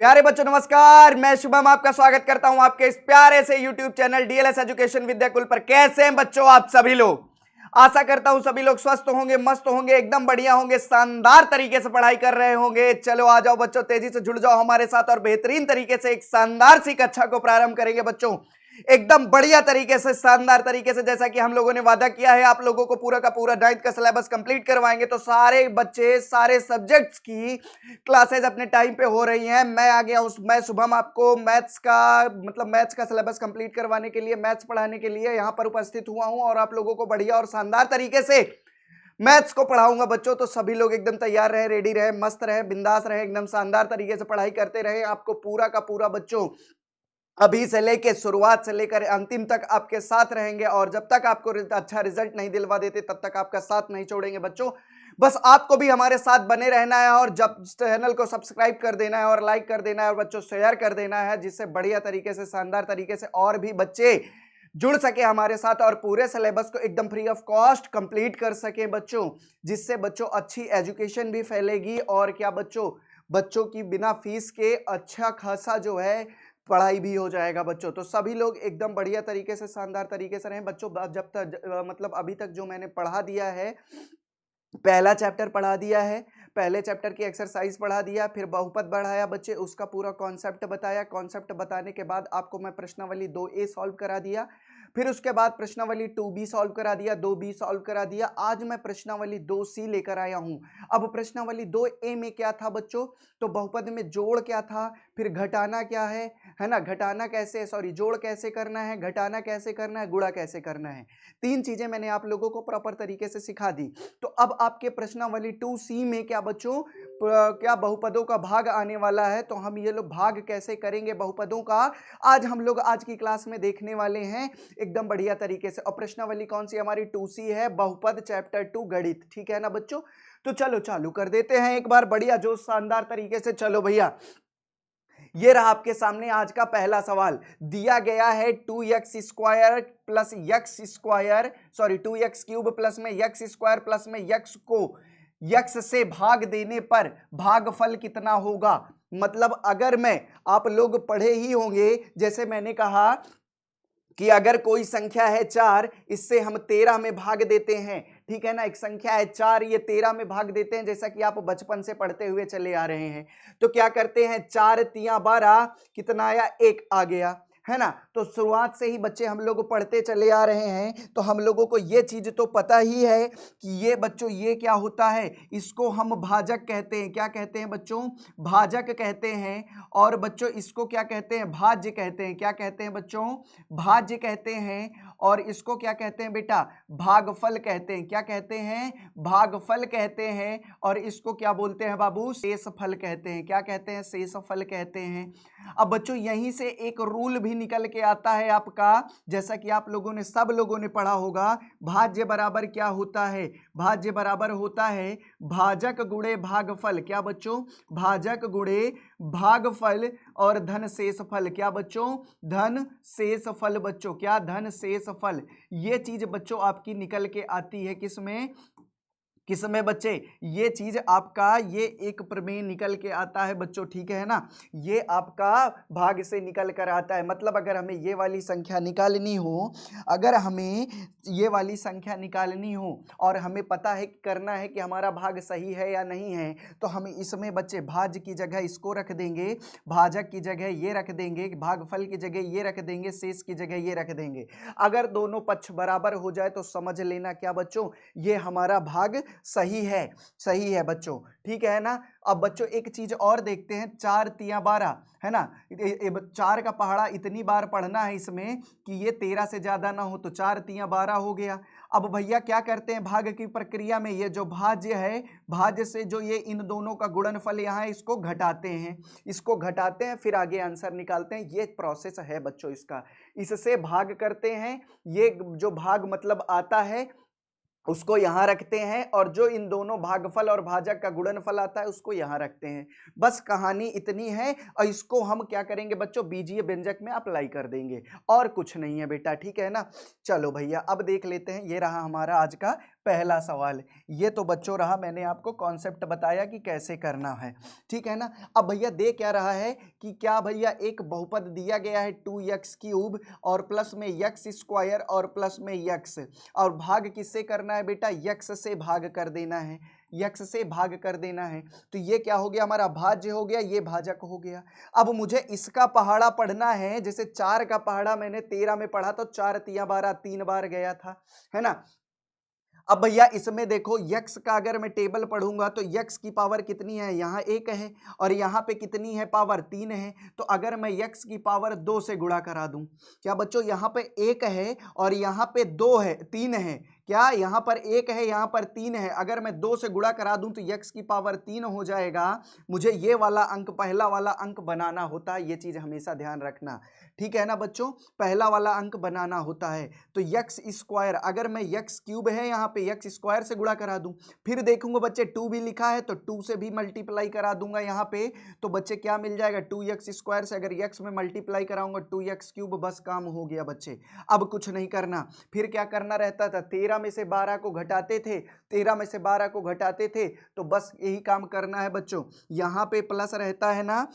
प्यारे बच्चों नमस्कार, मैं शुभम आपका स्वागत करता हूं आपके इस प्यारे से YouTube channel DLS education Vidyakul पर। कैसे हैं बच्चों आप सभी लोग? आशा करता हूं सभी लोग स्वस्थ होंगे, मस्त होंगे, एकदम बढ़िया होंगे, शानदार तरीके से पढ़ाई कर रहे होंगे। चलो आ जाओ बच्चों, तेजी से जुड़ जाओ हमारे साथ और बेहतरीन तरीके से एक शानदार सी कक्षा को प्रारंभ करेंगे बच्चों। एकदम बढ़िया तरीके से, शानदार तरीके से, जैसा कि हम लोगों ने वादा किया है आप लोगों को पूरा का पूरा 9th का सिलेबस कंप्लीट करवाएंगे। तो सारे बच्चे सारे सब्जेक्ट्स की क्लासेज अपने टाइम पे हो रही हैं। मैं आ गया मैं शुभम आपको मैथ्स का सिलेबस कंप्लीट करवाने के लिए, मैथ्स पढ़ाने के लिए यहां पर उपस्थित हुआ हूं और आप लोगों को बढ़िया और शानदार तरीके से मैथ्स को पढ़ाऊंगा बच्चों। तो सभी लोग एकदम तैयार रहे, रेडी रहे, मस्त रहे, बिंदास रहे, एकदम शानदार तरीके से पढ़ाई करते रहे। आपको पूरा का पूरा बच्चों अभी से लेके शुरुआत से लेकर अंतिम तक आपके साथ रहेंगे और जब तक आपको अच्छा रिजल्ट नहीं दिलवा देते तब तक आपका साथ नहीं छोड़ेंगे बच्चों। बस आपको भी हमारे साथ बने रहना है और जब चैनल को सब्सक्राइब कर देना है और लाइक कर देना है और बच्चों शेयर कर देना है, जिससे बढ़िया तरीके से, शानदार तरीके से और भी बच्चे जुड़ सके हमारे साथ और पूरे सिलेबस को एकदम फ्री ऑफ कॉस्ट कंप्लीट कर सके बच्चों, जिससे बच्चों अच्छी एजुकेशन भी फैलेगी और क्या बच्चों, बच्चों की बिना फीस के अच्छा खासा जो है पढ़ाई भी हो जाएगा बच्चों। तो सभी लोग एकदम बढ़िया तरीके से, शानदार तरीके से रहें बच्चों। जब तक अभी तक जो मैंने पढ़ा दिया है, पहला चैप्टर पढ़ा दिया है, पहले चैप्टर की एक्सरसाइज पढ़ा दिया, फिर बहुपद बढ़ाया बच्चे, उसका पूरा कॉन्सेप्ट बताया। कॉन्सेप्ट बताने के बाद आपको मैं प्रश्नावली 2A सॉल्व करा दिया, फिर उसके बाद प्रश्नावली 2B सॉल्व करा दिया, 2B सॉल्व करा दिया। आज मैं प्रश्नावली 2C लेकर आया हूं। अब प्रश्नावली 2A में क्या था बच्चों, तो बहुपद में जोड़ क्या था, फिर घटाना क्या है ना, घटाना कैसे, सॉरी जोड़ कैसे करना है, घटाना कैसे करना है, गुणा कैसे करना है, तीन चीजें मैंने आप लोगों को प्रॉपर तरीके से सिखा दी। तो अब आपके प्रश्नावली 2C में क्या बच्चों, क्या बहुपदों का भाग आने वाला है। तो हम ये लोग भाग कैसे करेंगे बहुपदों का, आज हम लोग आज की क्लास में देखने वाले हैं एकदम बढ़िया तरीके से। और प्रश्नावली कौन सी हमारी 2C है, बहुपद चैप्टर 2 गणित, ठीक है ना बच्चों। तो चलो चालू कर देते हैं एक बार बढ़िया जो शानदार तरीके से। चलो भैया, ये रहा आपके सामने आज का पहला सवाल। दिया गया है 2x² plus x square, sorry 2x³ plus में यक्स स्क्वायर प्लस में यक्स को यक्स से भाग देने पर भागफल कितना होगा। मतलब अगर मैं, आप लोग पढ़े ही होंगे, जैसे मैंने कहा कि अगर कोई संख्या है 4, इससे हम 13 में भाग देते हैं, ठीक है ना। एक संख्या है 4, ये 13 में भाग देते हैं, जैसा कि आप बचपन से पढ़ते हुए चले आ रहे हैं। तो क्या करते हैं, 4 तिया 12, कितना आया, 1 आ गया, है ना। तो शुरुआत से ही बच्चे हम लोग पढ़ते चले आ रहे हैं, तो हम लोगों को ये चीज तो पता ही है कि ये बच्चों, ये क्या होता है, इसको हम भाजक कहते हैं। क्या कहते हैं बच्चों, भाजक कहते हैं। और बच्चों इसको क्या कहते हैं, भाज्य कहते हैं। क्या कहते हैं बच्चों, भाज्य कहते हैं। और इसको क्या कहते हैं बेटा, भागफल कहते हैं। क्या कहते हैं, भागफल कहते हैं। और इसको क्या बोलते हैं बाबू, शेषफल कहते हैं। क्या कहते हैं, शेषफल कहते हैं। अब बच्चों यहीं से एक रूल भी निकल के आता है आपका, जैसा कि आप लोगों ने, सब लोगों ने पढ़ा होगा, भाज्य बराबर क्या होता है, भाज्य बराबर होता है भाजक गुणे भागफल। क्या बच्चों, भाजक गुणे भागफल और धन शेषफल। क्या बच्चों, धन शेषफल बच्चों, क्या, धन शेषफल। ये चीज बच्चों आपकी निकल के आती है किसमें, किसमें बच्चे, ये चीज आपका, ये एक प्रमेय निकल के आता है बच्चों, ठीक है ना। ये आपका भाग से निकल कर आता है। मतलब अगर हमें ये वाली संख्या निकालनी हो, अगर हमें ये वाली संख्या निकालनी हो और हमें पता है, करना है कि हमारा भाग सही है या नहीं है, तो हम इसमें बच्चे भाज्य की जगह इसको रख देंगे, भाजक की जगह ये रख देंगे, भागफल की जगह ये रख देंगे, शेष की जगह ये रख देंगे। अगर दोनों पक्ष बराबर हो जाए तो समझ लेना क्या बच्चों, ये हमारा भाग सही है, सही है बच्चों, ठीक है ना। अब बच्चों एक चीज और देखते हैं, 4 तिया 12, है ना। 4 का पहाड़ा इतनी बार पढ़ना है इसमें कि ये 13 से ज्यादा ना हो, तो 4 तिया 12 हो गया। अब भैया क्या करते हैं, भाग की प्रक्रिया में ये जो भाज्य है, भाज्य से जो ये इन दोनों का गुणनफल यहाँ है, इसको घटाते हैं, इसको घटाते हैं, फिर आगे आंसर निकालते हैं। ये प्रोसेस है बच्चों इसका, इससे भाग करते हैं। ये जो भाग मतलब आता है उसको यहां रखते हैं, और जो इन दोनों भागफल और भाजक का गुणनफल आता है उसको यहां रखते हैं। बस कहानी इतनी है, और इसको हम क्या करेंगे बच्चों, बीजीय व्यंजक में अप्लाई कर देंगे, और कुछ नहीं है बेटा, ठीक है ना। चलो भैया अब देख लेते हैं, ये रहा हमारा आज का पहला सवाल। ये तो बच्चों रहा, मैंने आपको कॉन्सेप्ट बताया कि कैसे करना है, ठीक है ना। अब भैया दे क्या रहा है कि क्या भैया एक बहुपद दिया गया है 2x³ और प्लस में x² और प्लस में x, और भाग किससे करना है बेटा, x से भाग कर देना है, x से भाग कर देना है। तो ये क्या हो गया, हमारा भाज्य हो गया, ये भाजक हो गया। अब मुझे इसका पहाड़ा पढ़ना है, जैसे 4 का पहाड़ा मैंने 13 में पढ़ा तो 4 तिया 12 3 बार गया था, है ना। अब भैया इसमें देखो यक्स का अगर मैं टेबल पढ़ूंगा तो यक्स की पावर कितनी है, यहाँ 1 है और यहाँ पे कितनी है, पावर 3 है। तो अगर मैं यक्स की पावर 2 से गुणा करा दूं, क्या बच्चों यहाँ पे 1 है और यहाँ पे 2 है, 3 है, क्या यहाँ पर 1 है यहाँ पर 3 है, अगर मैं 2 से गुणा करा दूं तो यक्स की पावर 3 हो जाएगा। मुझे ये वाला अंक पहला वाला अंक बनाना होता है, ये चीज हमेशा ध्यान रखना, ठीक है ना बच्चों, पहला वाला अंक बनाना होता है। तो x², अगर मैं x³ है यहाँ पे x² से गुणा करा दूं, फिर देखूंगा बच्चे 2 भी लिखा है तो 2 से भी मल्टीप्लाई करा दूंगा यहाँ पे, तो बच्चे क्या मिल जाएगा, 2x² से अगर x में मल्टीप्लाई कराऊंगा 2x³, बस काम हो गया बच्चे। अब कुछ नहीं करना, फिर क्या करना रहता था, 13 में से 12 को घटाते थे, 13 में से 12 को घटाते थे, तो बस यही काम करना है बच्चों। यहाँ पे प्लस रहता है ना,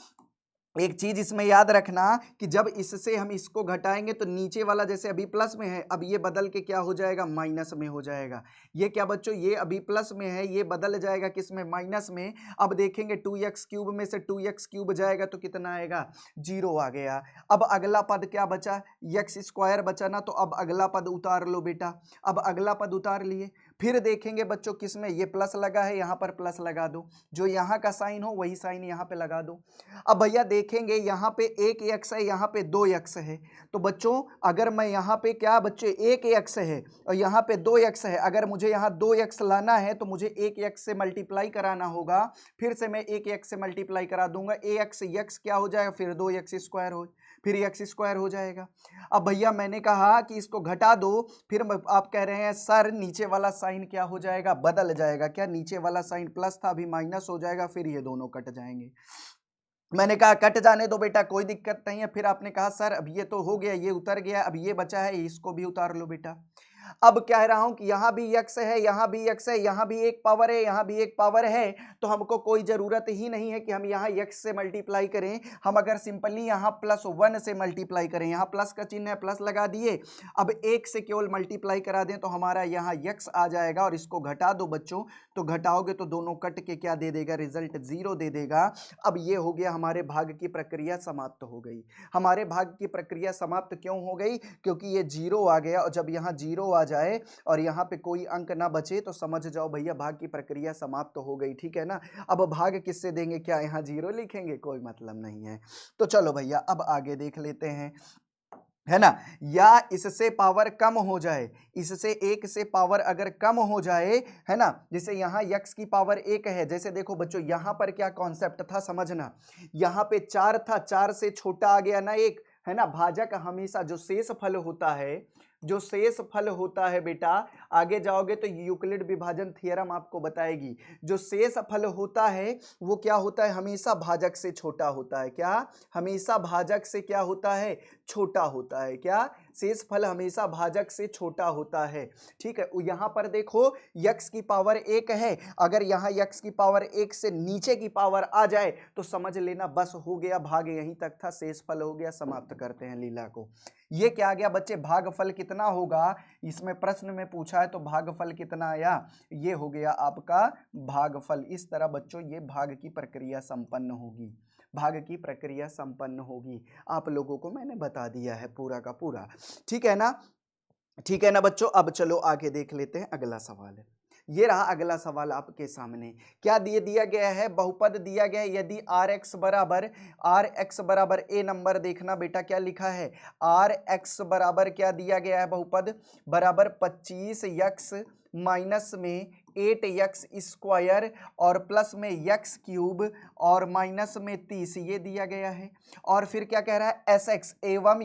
एक चीज इसमें याद रखना कि जब इससे हम इसको घटाएंगे तो नीचे वाला जैसे अभी प्लस में है, अब ये बदल के क्या हो जाएगा, माइनस में हो जाएगा। ये क्या बच्चों, ये अभी प्लस में है, ये बदल जाएगा किस में, माइनस में। अब देखेंगे 2x³ में से 2x³ जाएगा तो कितना आएगा, 0 आ गया। अब अगला पद क्या बचा, x² बचा ना, तो अब अगला पद उतार लो बेटा। अब अगला पद उतार लिए, फिर देखेंगे बच्चों किसमें, ये प्लस लगा है, यहाँ पर प्लस लगा दो, जो यहाँ का साइन हो वही साइन यहाँ पे लगा दो। अब भैया देखेंगे यहाँ पे 1x है, यहाँ पे 2x है, तो बच्चों अगर मैं यहाँ पे क्या बच्चे 1x है और यहाँ पे 2x है, अगर मुझे यहाँ 2x लाना है तो मुझे 1x से मल्टीप्लाई कराना होगा, फिर से मैं 1x से मल्टीप्लाई करा दूंगा, x क्या हो जाएगा, फिर 2x² हो, फिर x² हो जाएगा। अब भैया मैंने कहा कि इसको घटा दो, फिर आप कह रहे हैं सर नीचे वाला साइन क्या हो जाएगा, बदल जाएगा, क्या नीचे वाला साइन प्लस था अभी माइनस हो जाएगा, फिर ये दोनों कट जाएंगे। मैंने कहा कट जाने दो बेटा, कोई दिक्कत नहीं है। फिर आपने कहा सर अब ये तो हो गया, ये उतर गया, अब ये बचा है, इसको भी उतार लो बेटा। अब कह रहा हूं कि यहां भी x है, यहां भी x है, यहां भी एक पावर है, यहां भी एक पावर है, तो हमको कोई जरूरत ही नहीं है कि हम यहां x से मल्टीप्लाई करें। हम अगर सिंपली यहां +1 से मल्टीप्लाई करें, यहां प्लस का चिन्ह है, प्लस लगा दिए, अब 1 से केवल मल्टीप्लाई करा दें तो हमारा यहां x आ जाएगा, और इसको घटा दो बच्चों, तो घटाओगे तो दोनों कट के क्या दे देगा, रिजल्ट 0 दे देगा। अब ये हो गया, हमारे भाग की प्रक्रिया समाप्त हो गई। हमारे भाग की प्रक्रिया समाप्त क्यों हो गई, क्योंकि ये 0 आ गया, और जब यहाँ 0 आ जाए और यहाँ पे कोई अंक ना बचे तो समझ जाओ भैया भाग की प्रक्रिया समाप्त हो गई, ठीक है ना। अब भाग किससे देंगे, क्या यहाँ 0 लिखेंगे, कोई मतलब नहीं है। तो चलो भैया अब आगे देख लेते हैं, है ना। या इससे पावर कम हो जाए, इससे 1 से पावर अगर कम हो जाए, है ना, जैसे यहाँ x की पावर 1 है, जैसे देखो बच्चों यहाँ पर क्या कॉन्सेप्ट था समझना, यहाँ पे 4 था, 4 से छोटा आ गया ना 1, है ना। भाजक हमेशा जो शेष फल होता है, जो शेष फल होता है बेटा, आगे जाओगे तो यूक्लिड विभाजन थ्योरम आपको बताएगी, जो शेष फल होता है वो क्या होता है, हमेशा भाजक से छोटा होता है। क्या, हमेशा भाजक से क्या होता है, छोटा होता है। क्या, शेष फल हमेशा भाजक से छोटा होता है, ठीक है। यहाँ पर देखो x की पावर 1 है, अगर यहाँ x की पावर 1 से नीचे की पावर आ जाए तो समझ लेना बस हो गया, भाग यहीं तक था, शेष फल हो गया, समाप्त करते हैं लीला को। ये क्या आ गया बच्चे, भागफल कितना होगा, इसमें प्रश्न में पूछा है तो भागफल कितना आया, ये हो गया आपका भागफल। इस तरह बच्चों ये भाग की प्रक्रिया संपन्न होगी, भाग की प्रक्रिया संपन्न होगी। आप लोगों को मैंने बता दिया है पूरा का पूरा, ठीक है ना, ठीक है ना बच्चों। अब चलो आगे देख लेते हैं अगला सवाल है। ये रहा अगला सवाल आपके सामने, क्या दिया गया है, बहुपद दिया गया है, यदि आर एक्स बराबर ए नंबर देखना बेटा क्या लिखा है, आर एक्स बराबर क्या दिया गया है, बहुपद बराबर 25x माइनस में 8x² और प्लस में x³ और माइनस में 30, ये दिया गया है। और फिर क्या कह रहा है, sx एवं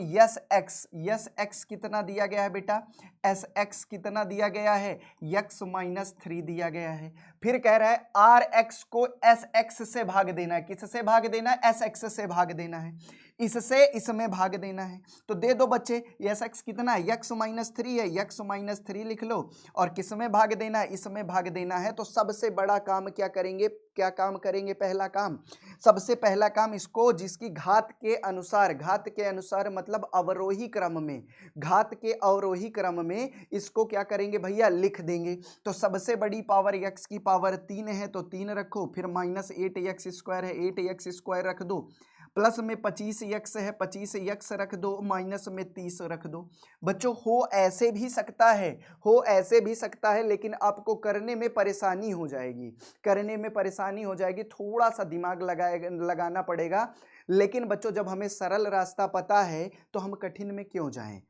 यस कितना दिया गया है बेटा, sx कितना दिया गया है, x-3 दिया गया है। फिर कह रहा है आर एक्स को एस एक्स से भाग देना है। किससे भाग देना है? एस एक्स से भाग देना है। इससे इसमें भाग देना है। तो दे दो बच्चे, एस एक्स कितना है? यक्स माइनस 3 है, यक्स माइनस 3 लिख लो। और किसमें भाग देना है? इसमें भाग देना है। तो सबसे बड़ा काम क्या करेंगे? क्या काम करेंगे? पहला काम, सबसे पहला काम इसको जिसकी घात के अनुसार मतलब अवरोही क्रम में, घात के अवरोही क्रम में इसको क्या करेंगे भैया? लिख देंगे। तो सबसे बड़ी पावर x की पावर 3 है तो 3 रखो, फिर माइनस 8x² है 8x² रख दो, प्लस में 25x है 25x रख दो, माइनस में 30 रख दो। बच्चों हो ऐसे भी सकता है, हो ऐसे भी सकता है, लेकिन आपको करने में परेशानी हो जाएगी, करने में परेशानी हो जाएगी, थोड़ा सा दिमाग लगाना पड़ेगा। लेकिन बच्चों जब हमें सरल रास्ता पता है तो हम कठिन में क्यों जाएं,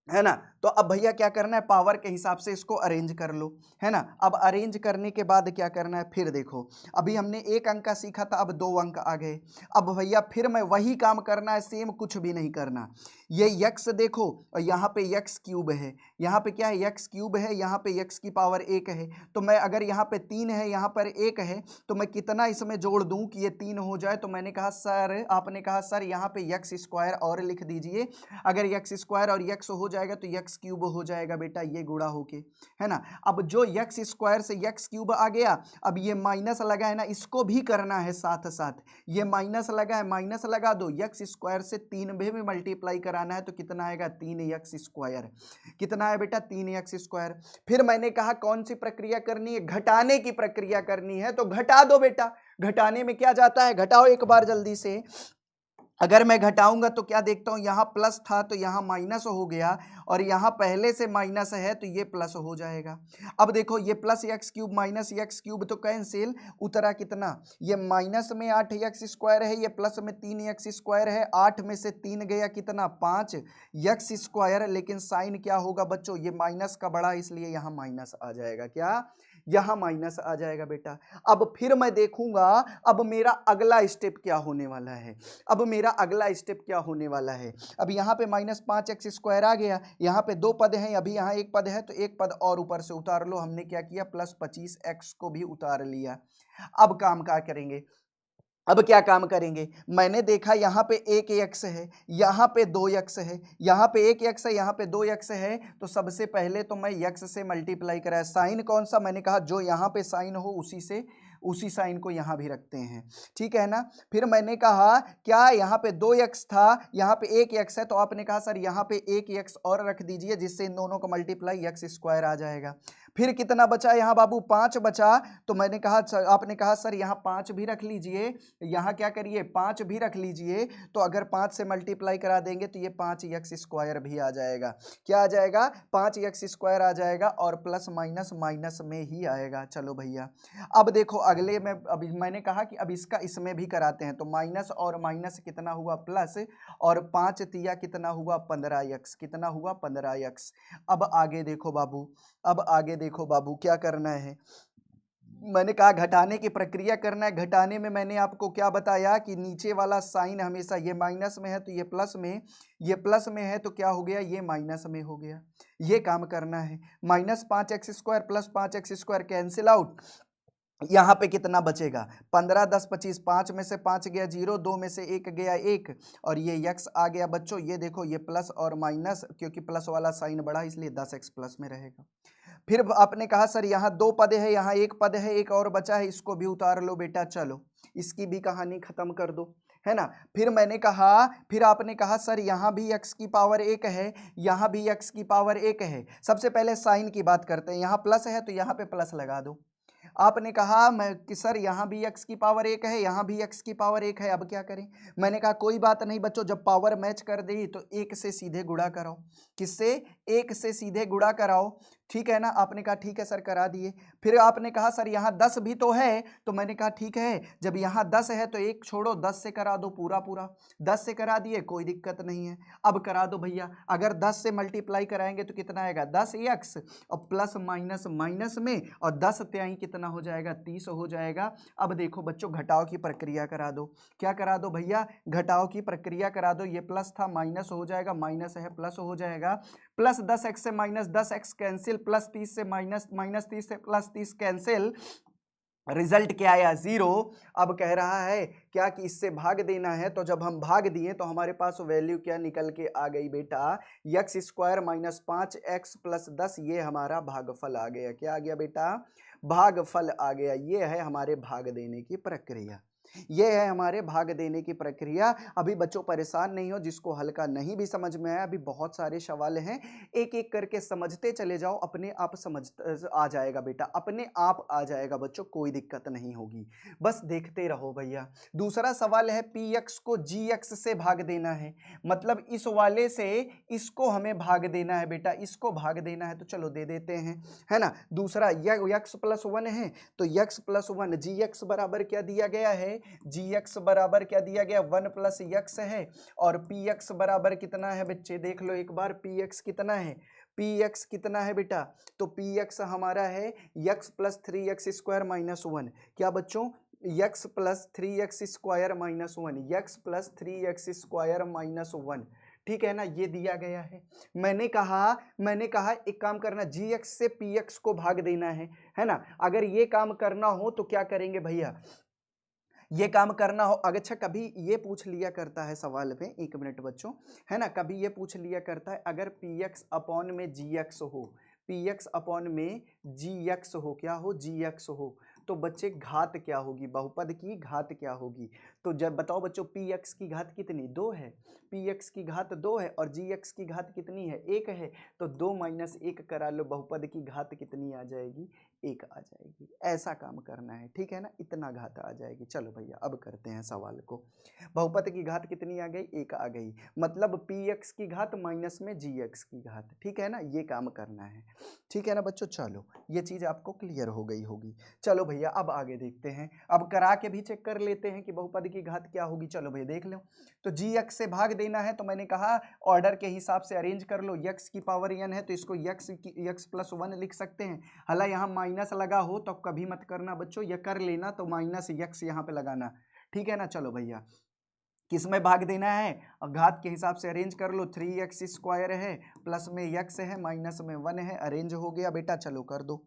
है ना। तो अब भैया क्या करना है? पावर के हिसाब से इसको अरेंज कर लो, है ना। अब अरेंज करने के बाद क्या करना है? फिर देखो अभी हमने 1 अंक का सीखा था, अब 2 अंक आ गए। अब भैया फिर मैं वही काम करना है, सेम, कुछ भी नहीं करना। ये यक्स देखो, और यहाँ पे यक्स क्यूब है, यहाँ पे क्या है? यक्स क्यूब है, यहाँ पे यक्स की पावर 1 है। तो मैं अगर यहाँ पे 3 है, यहाँ पर 1 है, तो मैं कितना इसमें जोड़ दूं कि ये 3 हो जाए? तो मैंने कहा सर, आपने कहा सर यहाँ पे यक्स स्क्वायर और लिख दीजिए। अगर यक्स स्क्वायर और यक्स हो जाएगा तो यक्स क्यूब हो जाएगा बेटा, ये गुणा होके, है ना। अब जो यक्स स्क्वायर से यक्स क्यूब आ गया, अब ये माइनस लगा है ना, इसको भी करना है साथ साथ। ये माइनस लगा है, माइनस लगा दो, यक्स स्क्वायर से 3 में मल्टीप्लाई कराना है तो कितना आएगा? 3x square. कितना है बेटा? 3x square. फिर मैंने कहा कौन सी प्रक्रिया करनी है? घटाने की प्रक्रिया करनी है, तो घटा दो बेटा। घटाने में क्या जाता है? घटाओ एक बार जल्दी से। अगर मैं घटाऊंगा तो क्या देखता हूं, यहां प्लस था तो यहां माइनस हो गया, और यहां पहले से माइनस है तो ये प्लस हो जाएगा। अब देखो ये plus x cube minus x cube तो कैंसिल, उतरा कितना? ये माइनस में 8x² है, ये प्लस में 3x² है, 8 में से 3 गया कितना? 5x²। लेकिन साइन क्या होगा बच्चों? ये माइनस का बड़ा, इसलिए यहां माइनस आ जाएगा। क्या? यहां माइनस आ जाएगा बेटा। अब फिर मैं देखूंगा अब मेरा अगला स्टेप क्या होने वाला है। अब मेरा अगला स्टेप क्या होने वाला है? अब यहाँ पे -5x² आ गया, यहाँ पे 2 पद हैं, अभी यहाँ 1 पद है तो 1 पद और ऊपर से उतार लो। हमने क्या किया? प्लस 25x को भी उतार लिया। अब काम क्या करेंगे? अब क्या काम करेंगे? मैंने देखा यहाँ पे 1x है, यहाँ पे 2x है, यहाँ पे 1x है, यहाँ पे 2x है, तो सबसे पहले तो मैं x से मल्टीप्लाई कराया। साइन कौन सा? मैंने कहा जो यहाँ पे साइन हो उसी साइन को यहाँ भी रखते हैं, ठीक है ना। फिर मैंने कहा क्या यहाँ पे 2x था, यहाँ पे 1x है, तो आपने कहा सर यहाँ पे 1x और रख दीजिए, जिससे इन दोनों को मल्टीप्लाई x² आ जाएगा। फिर कितना बचा यहाँ बाबू? 5 बचा। तो मैंने कहा, आपने कहा सर यहाँ 5 भी रख लीजिए, यहाँ क्या करिए? 5 भी रख लीजिए। तो अगर 5 से मल्टीप्लाई करा देंगे तो ये 5x² भी आ जाएगा। क्या आ जाएगा? 5x² आ जाएगा, और प्लस माइनस माइनस में ही आएगा। चलो भैया अब देखो अगले में, अभी मैंने कहा कि अब इसका इसमें भी कराते हैं, तो माइनस और माइनस कितना हुआ? प्लस, और 5 तिया कितना हुआ? 15x। कितना हुआ? 15x। अब आगे देखो बाबू, अब आगे देखो बाबू क्या करना है। मैंने कहा घटाने की प्रक्रिया करना है। घटाने में मैंने आपको क्या बताया कि नीचे वाला साइन हमेशा, ये माइनस में है तो ये प्लस में, ये प्लस में है तो क्या हो गया? ये माइनस में हो गया। ये काम करना है। -5x² plus 5x² cancel out. यहाँ पे कितना बचेगा? 15 10 25, 5 में से 5 गया 0, 2 में से 1 गया 1, और ये x आ गया बच्चों। ये देखो ये प्लस और माइनस, क्योंकि प्लस वाला साइन बढ़ा इसलिए 10x प्लस में रहेगा। फिर आपने कहा सर यहाँ 2 पद है, यहाँ 1 पद है, एक और बचा है, इसको भी उतार लो बेटा। चलो इसकी भी कहानी खत्म कर दो, है ना। फिर मैंने कहा, फिर आपने कहा सर यहाँ भी x की पावर 1 है, यहाँ भी x की पावर 1 है। सबसे पहले साइन की बात करते हैं। यहाँ प्लस है तो यहाँ पे प्लस लगा दो। आपने कहा मैं कि सर यहाँ भी x की पावर 1 है, यहाँ भी x की पावर 1 है, अब क्या करें? मैंने कहा कोई बात नहीं बच्चों, जब पावर मैच कर दी तो 1 से सीधे गुणा कराओ। किससे? 1 से सीधे गुणा कराओ, ठीक है ना। आपने कहा ठीक है सर, करा दिए। फिर आपने कहा सर यहाँ 10 भी तो है, तो मैंने कहा ठीक है, जब यहाँ 10 है तो 1 छोड़ो, 10 से करा दो पूरा पूरा। 10 से करा दिए, कोई दिक्कत नहीं है। अब करा दो भैया। अगर 10 से मल्टीप्लाई कराएंगे तो कितना आएगा? 10x, और प्लस माइनस माइनस में, और 10 त्याई कितना हो जाएगा? 30 हो जाएगा। अब देखो बच्चों घटाव की प्रक्रिया करा दो। क्या करा दो भैया? घटाव की प्रक्रिया करा दो। ये प्लस था माइनस हो जाएगा, माइनस है प्लस हो जाएगा। प्लस 10x से minus 10x cancel cancel, plus 30 से माइनस, माइनस 30 से प्लस 30 कैंसिल, रिजल्ट क्या आया 0। अब कह रहा है क्या कि इससे भाग देना है, तो जब हम भाग दिए तो हमारे पास वैल्यू क्या निकल के आ गई बेटा, x square minus 5x plus 10, ये हमारा भागफल आ गया। क्या आ गया बेटा, भागफल आ गया। ये है हमारे भाग देने की प्रक्रिया, ये है हमारे भाग देने की प्रक्रिया। अभी बच्चों परेशान नहीं हो, जिसको हल्का नहीं भी समझ में आया, अभी बहुत सारे सवाल हैं, एक एक करके समझते चले जाओ, अपने आप समझ आ जाएगा बेटा, अपने आप आ जाएगा बच्चों, कोई दिक्कत नहीं होगी, बस देखते रहो भैया। दूसरा सवाल है px को gx से भाग देना है, मतलब इस वाले से इसको हमें भाग देना है बेटा, इसको भाग देना है, तो चलो दे देते हैं, है ना। दूसरा x प्लस 1 है, तो x प्लस 1 gx बराबर क्या दिया गया है, gx बराबर क्या दिया गया, 1 प्लस x है, और px बराबर कितना है बच्चे, देख लो एक बार, px कितना है, px कितना है बेटा, तो px हमारा है x plus 3x square minus 1। क्या बच्चों, x plus 3x square minus 1, x plus 3x square minus 1, ठीक है ना, ये दिया गया है। मैंने कहा एक काम करना, gx से px को भाग देना है ना। अगर ये काम करना हो तो क्या करेंगे भैया, ये काम करना हो, अच्छा कभी ये पूछ लिया करता है सवाल में, एक मिनट बच्चों, है ना, कभी ये पूछ लिया करता है अगर px अपॉन में gx हो, px अपॉन में gx हो, क्या हो, gx हो, तो बच्चे घात क्या होगी, बहुपद की घात क्या होगी। तो जब बताओ बच्चों, px की घात कितनी, 2 है, px की घात 2 है, और gx की घात कितनी है, 1 है, तो 2 माइनस 1 करा लो, बहुपद की घात कितनी आ जाएगी, 1 आ जाएगी। ऐसा काम करना है, ठीक है ना, इतना घात आ जाएगी। चलो भैया अब करते हैं सवाल को, बहुपद की घात कितनी आ गई, 1 आ गई, मतलब px की घात माइनस में gx की घात, ठीक है ना, ये काम करना है, ठीक है ना बच्चों। चलो ये चीज आपको क्लियर हो गई होगी। चलो भैया अब आगे देखते हैं, अब करा के भी चेक कर लेते हैं कि बहुपद की घात क्या होगी। चलो भैया देख लो, तो gx से भाग देना है, तो मैंने कहा ऑर्डर के हिसाब से अरेंज कर लो, x की पावर n है तो इसको x प्लस 1 लिख सकते हैं। हालांकि यहाँ माइनस लगा हो तो कभी मत करना बच्चों, ये कर लेना तो माइनस x यहाँ पे लगाना, ठीक है ना। चलो भैया किस में भाग देना है, घात के हिसाब से अरेंज कर लो, 3x स्क्वायर है, प्लस में x है, माइनस में 1 है, अरेंज हो गया बेटा। चलो कर दो।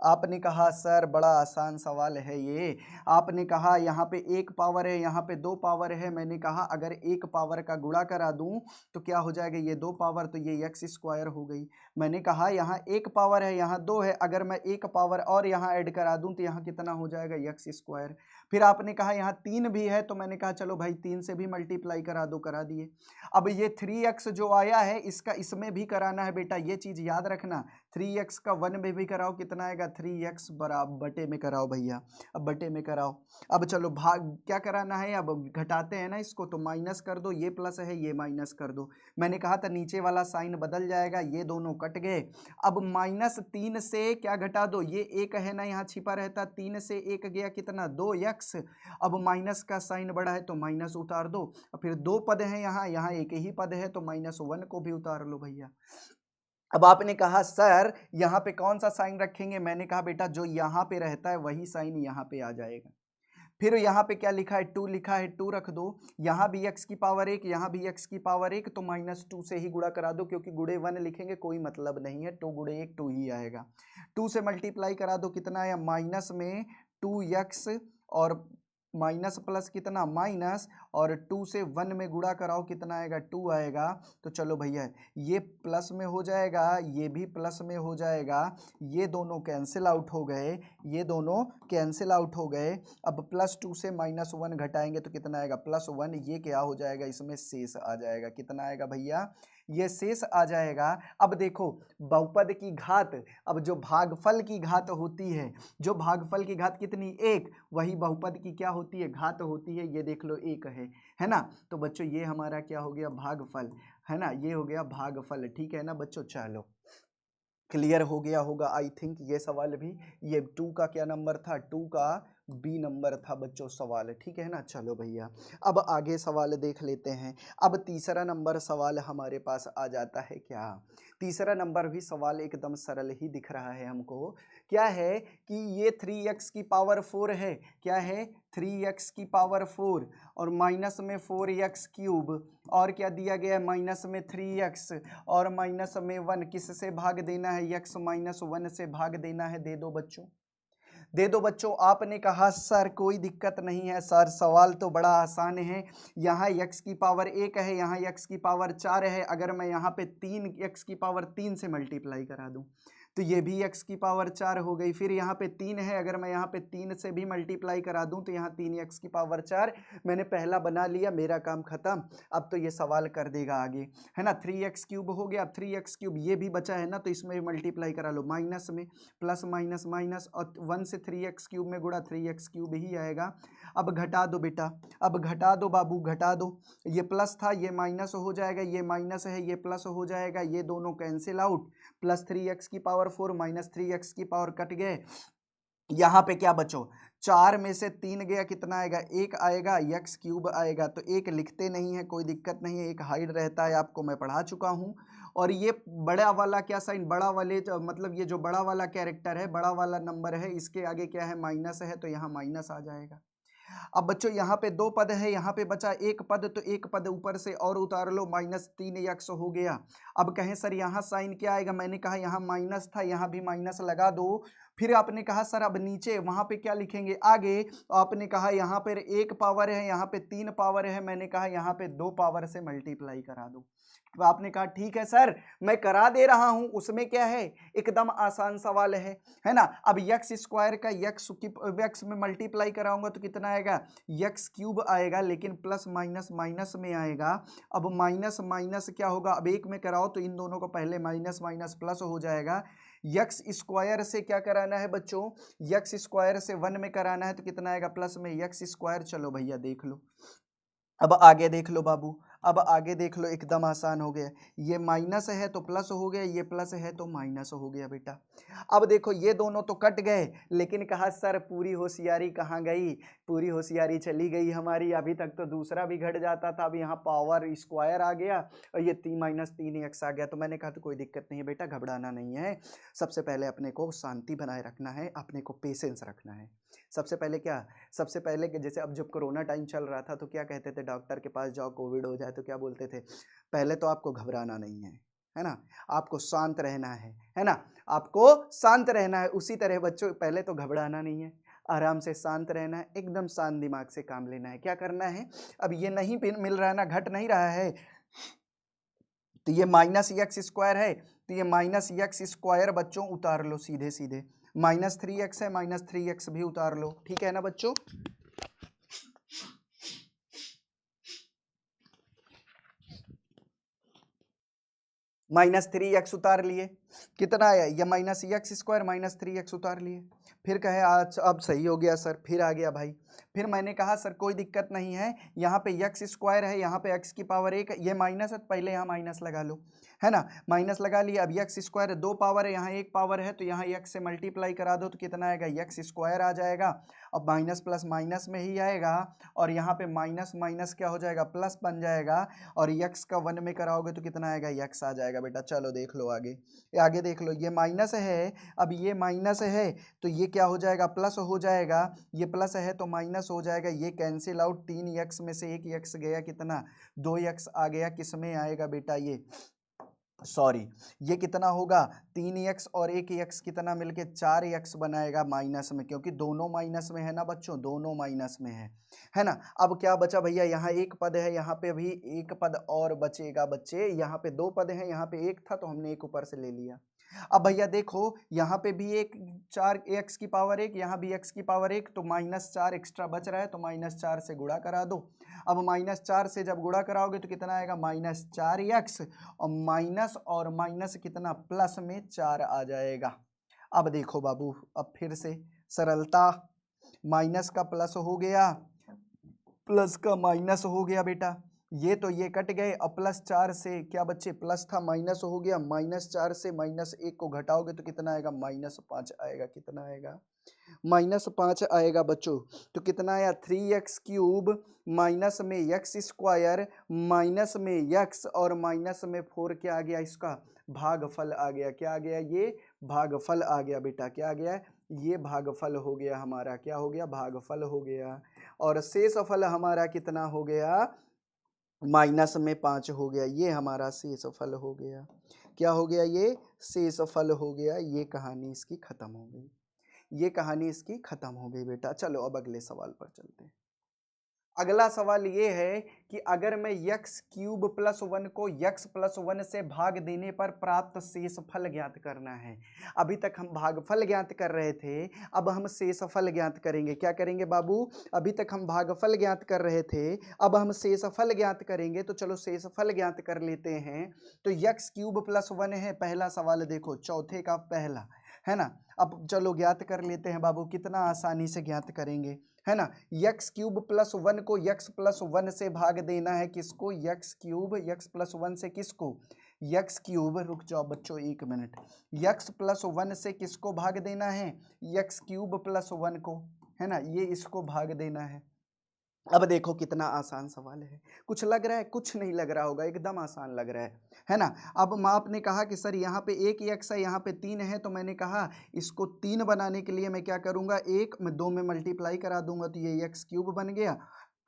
आपने कहा सर बड़ा आसान सवाल है ये, आपने कहा यहाँ पे 1 पावर है, यहाँ पे 2 पावर है, मैंने कहा अगर 1 पावर का गुणा करा दूं तो क्या हो जाएगा, ये 2 पावर, तो ये x स्क्वायर हो गई। मैंने कहा यहाँ 1 पावर है, यहाँ 2 है, अगर मैं 1 पावर और यहाँ ऐड करा दूं तो यहाँ कितना हो जाएगा, x स्क्वायर। फिर आपने कहा यहाँ 3 भी है, तो मैंने कहा चलो भाई 3 से भी मल्टीप्लाई करा दो, करा दिए। अब ये 3x जो आया है इसका इसमें भी कराना है बेटा, ये चीज याद रखना, 3x का 1 में भी कराओ, कितना आएगा, 3x बराबर बटे में कराओ भैया, अब बटे में कराओ। अब चलो भाग क्या कराना है, अब घटाते हैं ना इसको, तो माइनस कर दो, ये प्लस है ये माइनस कर दो। मैंने कहा था नीचे वाला साइन बदल जाएगा, ये दोनों कट गए। अब माइनस 3 से क्या घटा दो, ये 1 है ना यहाँ छिपा रहता, 3 से 1 गया कितना, 2x। अब माइनस का साइन बड़ा है तो माइनस उतार दो, फिर 2 पद हैं यहाँ, यहाँ एक ही पद है तो -1 को भी उतार लो भैया। अब आपने कहा सर यहाँ पे कौन सा साइन रखेंगे, मैंने कहा बेटा जो यहाँ पे रहता है वही साइन यहाँ पे आ जाएगा। फिर यहाँ पे क्या लिखा है, 2 लिखा है, 2 रख दो, यहाँ भी x की पावर 1, यहाँ भी x की पावर 1, तो -2 से ही गुणा करा दो, क्योंकि गुणे 1 लिखेंगे कोई मतलब नहीं है, 2 गुणे 1 2 ही आएगा। 2 से मल्टीप्लाई करा दो, कितना आया, माइनस में 2x, और माइनस प्लस कितना, माइनस, और 2 से 1 में गुणा कराओ, कितना आएगा, 2 आएगा। तो चलो भैया ये प्लस में हो जाएगा, ये भी प्लस में हो जाएगा, ये दोनों कैंसिल आउट हो गए, ये दोनों कैंसिल आउट हो गए। अब +2 से -1 घटाएंगे तो कितना आएगा, +1, ये क्या हो जाएगा, इसमें शेष आ जाएगा, कितना आएगा भैया, ये शेष आ जाएगा। अब देखो बहुपद की घात, अब जो भागफल की घात होती है, जो भागफल की घात कितनी, 1, वही बहुपद की क्या होती है, घात होती है, ये देख लो 1 है ना। तो बच्चों ये हमारा क्या हो गया, भागफल, है ना, ये हो गया भागफल, ठीक है ना बच्चों। चलो क्लियर हो गया होगा आई थिंक ये सवाल भी। ये 2 का क्या नंबर था, 2 का बी नंबर था बच्चों सवाल, ठीक है ना। चलो भैया अब आगे सवाल देख लेते हैं। अब तीसरा नंबर सवाल हमारे पास आ जाता है क्या, तीसरा नंबर भी सवाल एकदम सरल ही दिख रहा है हमको। क्या है कि ये 3x की पावर 4 है, क्या है 3x की पावर 4 और माइनस में 4x क्यूब और क्या दिया गया है माइनस में 3x और माइनस में 1, किससे भाग देना है x माइनस 1 से भाग देना है। दे दो बच्चों, दे दो बच्चों। आपने कहा सर कोई दिक्कत नहीं है सर, सवाल तो बड़ा आसान है। यहाँ x की पावर 1 है, यहाँ x की पावर 4 है, अगर मैं यहाँ पे 3x की पावर 3 से मल्टीप्लाई करा दूं तो ये भी x की पावर 4 हो गई। फिर यहाँ पे 3 है, अगर मैं यहाँ पे 3 से भी मल्टीप्लाई करा दूं तो यहाँ 3x की पावर 4, मैंने पहला बना लिया, मेरा काम खत्म। अब तो ये सवाल कर देगा आगे, है ना। 3x क्यूब हो गया, अब 3x क्यूब ये भी बचा है ना, तो इसमें मल्टीप्लाई करा लो, माइनस में प्लस माइनस माइनस और 1 से 3x क्यूब में गुणा 3x क्यूब ही आएगा। अब घटा दो बेटा, अब घटा दो बाबू, घटा दो। ये प्लस था ये माइनस हो जाएगा, ये माइनस है ये प्लस हो जाएगा, ये दोनों कैंसिल आउट। प्लस 3x की पावर 4 माइनस 3x की पावर कट गए। यहाँ पे क्या बचो, 4 में से 3 गया, कितना आएगा 1 आएगा, x क्यूब आएगा। तो 1 लिखते नहीं है, कोई दिक्कत नहीं है, एक हाइड रहता है, आपको मैं पढ़ा चुका हूँ। और ये बड़ा वाला क्या साइन, बड़ा वाले मतलब ये जो बड़ा वाला कैरेक्टर है, बड़ा वाला नंबर है, इसके आगे क्या है माइनस है, तो यहाँ माइनस आ जाएगा। अब बच्चों यहाँ पे 2 पद है, यहाँ पे बचा 1 पद, तो 1 पद ऊपर से और उतार लो, माइनस 3x हो गया। अब कहें सर यहाँ साइन क्या आएगा, मैंने कहा यहाँ माइनस था, यहाँ भी माइनस लगा दो। फिर आपने कहा सर अब नीचे वहाँ पे क्या लिखेंगे आगे, आपने कहा यहाँ पर 1 पावर है, यहाँ पे 3 पावर है, मैंने कहा यहाँ पे 2 पावर से मल्टीप्लाई करा दो। तो आपने कहा ठीक है सर मैं करा दे रहा हूं, उसमें क्या है एकदम आसान सवाल है ना। अब x स्क्वायर का x में मल्टीप्लाई कराऊंगा तो कितना आएगा, x क्यूब आएगा, लेकिन प्लस माइनस माइनस में आएगा। अब माइनस माइनस क्या होगा, अब एक में कराओ तो इन दोनों को पहले माइनस माइनस प्लस हो जाएगा। x स्क्वायर से क्या कराना है बच्चों, x स्क्वायर से 1 में कराना है तो कितना आएगा प्लस में x स्क्वायर। चलो भैया देख लो, अब आगे देख लो बाबू, अब आगे देख लो, एकदम आसान हो गया। ये माइनस है तो प्लस हो गया, ये प्लस है तो माइनस हो गया बेटा। अब देखो ये दोनों तो कट गए, लेकिन कहा सर पूरी होशियारी कहाँ गई, पूरी होशियारी चली गई हमारी। अभी तक तो दूसरा भी घट जाता था, अब यहाँ पावर स्क्वायर आ गया और ये माइनस 3x आ गया। तो मैंने कहा तो कोई दिक्कत नहीं है बेटा, घबराना नहीं है। सबसे पहले अपने को शांति बनाए रखना है, अपने को पेशेंस रखना है। सबसे पहले क्या, सबसे पहले जैसे अब जब कोरोना टाइम चल रहा था तो क्या कहते थे, डॉक्टर के पास जाओ कोविड हो जाए तो क्या बोलते थे, पहले तो आपको घबराना नहीं है ना, आपको शांत रहना है ना, आपको शांत रहना है। उसी तरह बच्चों पहले तो घबराना नहीं है, आराम से शांत रहना है, एकदम शांत दिमाग से काम लेना है। क्या करना है, अब ये नहीं मिल रहा है ना, घट नहीं रहा है, तो ये माइनस एक्स स्क्वायर है, तो ये माइनस एक्स स्क्वायर बच्चों उतार लो सीधे सीधे, माइनस 3x है, माइनस 3x भी उतार लो, ठीक है ना बच्चों। माइनस 3x उतार लिए, कितना आया, ये minus x square minus 3x उतार लिए। फिर कहे आज अब सही हो गया सर, फिर आ गया भाई। फिर मैंने कहा सर कोई दिक्कत नहीं है, यहाँ पे एक्स स्क्वायर है, यहाँ पे x की पावर 1, ये माइनस है तो पहले यहाँ माइनस लगा लो, है ना, माइनस लगा लिया। अब एक्स स्क्वायर 2 पावर है, यहाँ 1 पावर है, तो यहाँ x से मल्टीप्लाई करा दो तो कितना आएगा, एक्स स्क्वायर आ जाएगा। अब माइनस प्लस माइनस में ही आएगा, और यहाँ पे माइनस माइनस क्या हो जाएगा, प्लस बन जाएगा, और x का 1 में कराओगे तो कितना आएगा, x आ जाएगा बेटा। चलो देख लो आगे, आगे देख लो, ये माइनस है, अब ये माइनस है तो ये क्या हो जाएगा, प्लस हो जाएगा, ये प्लस है तो माइनस हो जाएगा, ये कैंसिल आउट, 3x में से 1x गया, कितना 2x आ गया, किस में आएगा बेटा, ये सॉरी ये कितना होगा, 3x और 1x कितना मिलके 4x बनाएगा माइनस में, क्योंकि दोनों माइनस में है ना बच्चों, दोनों माइनस में है ना। अब क्या बचा भैया, यहाँ 1 पद है, यहाँ पे भी 1 पद और बचेगा बच्चे, यहाँ पे 2 पद हैं, यहाँ पे 1 था तो हमने 1 ऊपर से ले लिया। अब भैया देखो यहाँ पे भी 4x की पावर 1, यहाँ भी x की पावर 1, तो -4 एक्स्ट्रा बच रहा है, तो -4 से गुणा करा दो। अब -4 से जब गुणा कराओगे तो कितना आएगा, -4x, और माइनस कितना, प्लस में 4 आ जाएगा। अब देखो बाबू, अब फिर से सरलता, माइनस का प्लस हो गया, प्लस का माइनस हो गया बेटा, ये तो ये कट गए। अब +4 से क्या बच्चे, प्लस था माइनस हो गया, -4 से -1 को घटाओगे तो कितना आएगा, -5 आएगा। कितना आएगा, -5 आएगा बच्चों। तो कितना आया, 3x क्यूब माइनस में x स्क्वायर माइनस में x और माइनस में 4 क्या आ गया, इसका भागफल आ गया। क्या आ गया, ये भागफल आ गया बेटा। क्या आ गया, ये भागफल हो गया हमारा। क्या हो गया, भागफल हो गया। और शेषफल हमारा कितना हो गया, -5 हो गया। ये हमारा शेषफल हो गया। क्या हो गया, ये शेषफल हो गया। ये कहानी इसकी खत्म हो गई। ये कहानी इसकी खत्म हो गई बेटा। चलो अब अगले सवाल पर चलते हैं। अगला सवाल ये है कि अगर मैं x क्यूब +1 को x +1 से भाग देने पर प्राप्त शेषफल ज्ञात करना है। अभी तक हम भागफल ज्ञात कर रहे थे, अब हम शेषफल ज्ञात करेंगे। क्या करेंगे बाबू, अभी तक हम भागफल ज्ञात कर रहे थे, अब हम शेषफल ज्ञात करेंगे। तो चलो शेषफल ज्ञात कर लेते हैं। तो x क्यूब +1 है, पहला सवाल देखो, चौथे का पहला है ना। अब चलो ज्ञात कर लेते हैं बाबू, कितना आसानी से ज्ञात करेंगे, है ना। x क्यूब +1 को x +1 से भाग देना है। किसको, x क्यूब, x +1 से किसको, x क्यूब, रुक जाओ बच्चों 1 मिनट, x +1 से किसको भाग देना है, x क्यूब +1 को, है ना, ये इसको भाग देना है। अब देखो कितना आसान सवाल है। कुछ लग रहा है, कुछ नहीं लग रहा होगा, एकदम आसान लग रहा है ना। अब आपने कहा कि सर यहाँ पे 1 x है, यहाँ पे 3 है, तो मैंने कहा इसको 3 बनाने के लिए मैं क्या करूँगा, 1 मैं 2 में मल्टीप्लाई करा दूंगा, तो ये x क्यूब बन गया।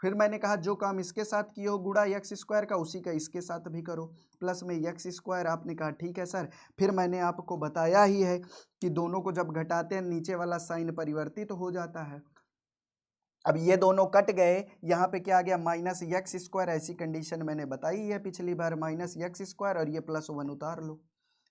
फिर मैंने कहा जो काम इसके साथ किए हो गुणा x स्क्वायर का, उसी का इसके साथ भी करो, प्लस में x स्क्वायर। आपने कहा ठीक है सर। फिर मैंने आपको बताया ही है कि दोनों को जब घटाते हैं नीचे वाला साइन परिवर्तित हो जाता है। अब ये दोनों कट गए, यहाँ पे क्या आ गया, -x स्क्वायर। ऐसी कंडीशन मैंने बताई है पिछली बार, -x स्क्वायर, और ये +1 उतार लो,